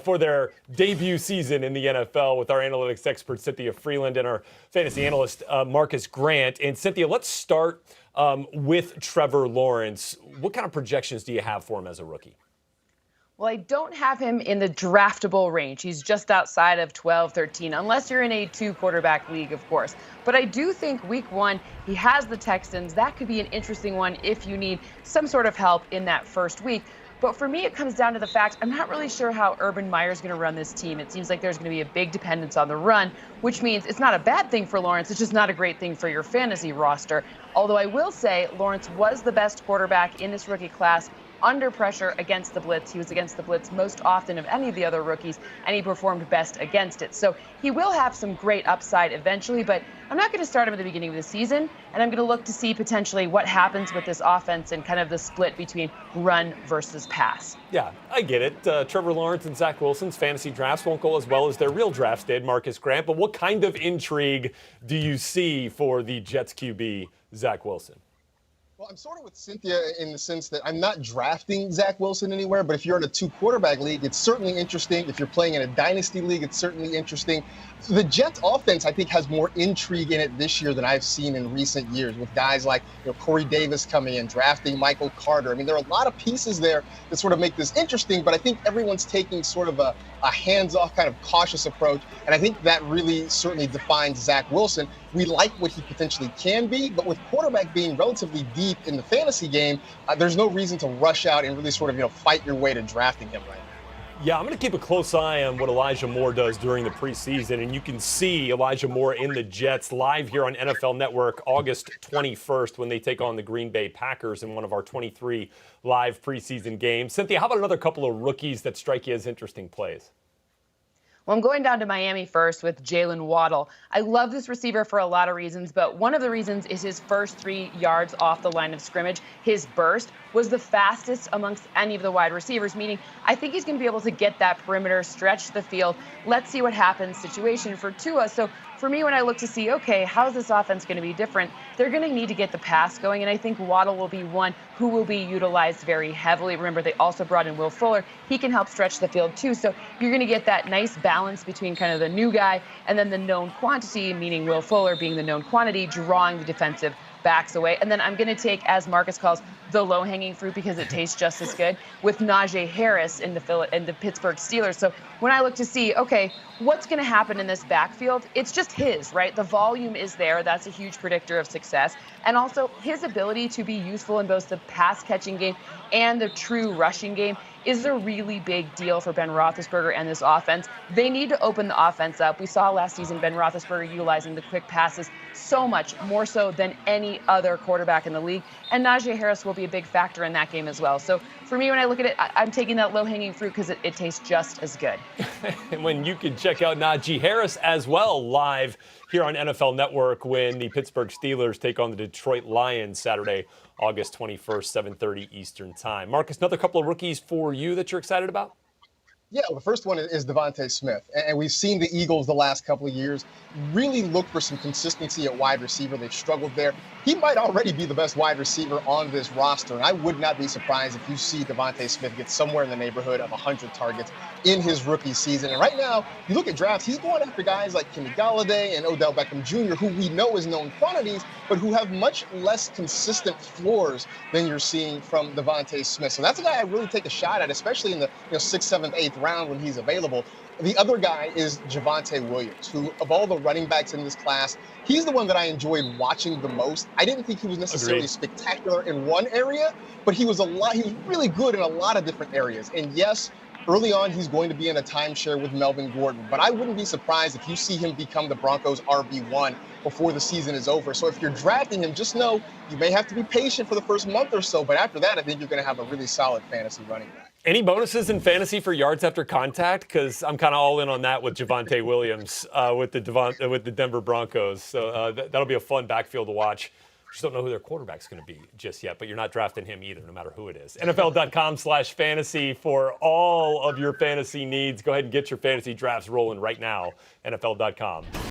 for their debut season in the NFL with our analytics expert, Cynthia Freeland, and our fantasy analyst, Marcus Grant. And Cynthia, let's start with Trevor Lawrence. What kind of projections do you have for him as a rookie? Well, I don't have him in the draftable range. He's just outside of 12, 13, unless you're in a two-quarterback league, of course. But I do think week one, he has the Texans. That could be an interesting one if you need some sort of help in that first week. But for me, it comes down to the fact I'm not really sure how Urban Meyer's going to run this team. It seems like there's going to be a big dependence on the run, which means it's not a bad thing for Lawrence. It's just not a great thing for your fantasy roster. Although I will say Lawrence was the best quarterback in this rookie class under pressure against the blitz. He was against the blitz most often of any of the other rookies, and he performed best against it. So he will have some great upside eventually, but I'm not going to start him at the beginning of the season, and I'm going to look to see potentially what happens with this offense and kind of the split between run versus pass. Yeah, I get it. Trevor Lawrence and Zach Wilson's fantasy drafts won't go as well as their real drafts did, Marcus Grant, but what kind of intrigue do you see for the Jets QB, Zach Wilson? Well, I'm sort of with Cynthia in the sense that I'm not drafting Zach Wilson anywhere, but if you're in a two-quarterback league, it's certainly interesting. If you're playing in a dynasty league, it's certainly interesting. The Jets offense, I think, has more intrigue in it this year than I've seen in recent years, with guys like Corey Davis coming in, drafting Michael Carter. I mean, there are a lot of pieces there that sort of make this interesting, but I think everyone's taking sort of a hands-off kind of cautious approach, and I think that really certainly defines Zach Wilson. We like what he potentially can be, but with quarterback being relatively deep in the fantasy game, there's no reason to rush out and really sort of fight your way to drafting him right now. Yeah, I'm going to keep a close eye on what Elijah Moore does during the preseason, and you can see Elijah Moore in the Jets live here on NFL Network August 21st when they take on the Green Bay Packers in one of our 23 live preseason games. Cynthia, how about another couple of rookies that strike you as interesting plays? Well, I'm going down to Miami first with Jalen Waddle. I love this receiver for a lot of reasons, but one of the reasons is his first 3 yards off the line of scrimmage. His burst was the fastest amongst any of the wide receivers, meaning I think he's going to be able to get that perimeter, stretch the field, let's see what happens situation for Tua. So for me, when I look to see, okay, how's this offense going to be different, they're going to need to get the pass going, and I think Waddle will be one who will be utilized very heavily. Remember, they also brought in Will Fuller. He can help stretch the field too, so you're going to get that nice balance between kind of the new guy and then the known quantity, meaning Will Fuller being the known quantity, drawing the defensive backs away. And then I'm going to take, as Marcus calls, the low-hanging fruit because it tastes just as good, with Najee Harris in the Pittsburgh Steelers. So when I look to see, okay, what's going to happen in this backfield, it's just his, right? The volume is there. That's a huge predictor of success. And also his ability to be useful in both the pass-catching game and the true rushing game is a really big deal for Ben Roethlisberger and this offense. They need to open the offense up. We saw last season Ben Roethlisberger utilizing the quick passes so much more so than any other quarterback in the league. And Najee Harris will be a big factor in that game as well. So for me, when I look at it, I'm taking that low-hanging fruit because it tastes just as good. And when you can check out Najee Harris as well live here on NFL Network when the Pittsburgh Steelers take on the Detroit Lions Saturday, August 21st, 7:30 Eastern Time. Marcus, another couple of rookies for you that you're excited about? Yeah, well, the first one is Devante Smith. And we've seen the Eagles the last couple of years really look for some consistency at wide receiver. They've struggled there. He might already be the best wide receiver on this roster. And I would not be surprised if you see Devante Smith get somewhere in the neighborhood of 100 targets in his rookie season. And right now, you look at drafts, he's going after guys like Kenny Golladay and Odell Beckham Jr., who we know is known quantities, but who have much less consistent floors than you're seeing from Devante Smith. So that's a guy I really take a shot at, especially in the 6th, 7th, 8th round when he's available. The other guy is Javonte Williams, who, of all the running backs in this class, he's the one that I enjoyed watching the most. I didn't think he was necessarily spectacular in one area, but he was really good in a lot of different areas. And yes, early on, he's going to be in a timeshare with Melvin Gordon, but I wouldn't be surprised if you see him become the Broncos' RB1 before the season is over. So if you're drafting him, just know you may have to be patient for the first month or so, but after that, I think you're going to have a really solid fantasy running back. Any bonuses in fantasy for yards after contact? Because I'm kind of all in on that with Javonte Williams with the Denver Broncos. So that'll be a fun backfield to watch. Just don't know who their quarterback's going to be just yet, but you're not drafting him either, no matter who it is. NFL.com/fantasy for all of your fantasy needs. Go ahead and get your fantasy drafts rolling right now. NFL.com.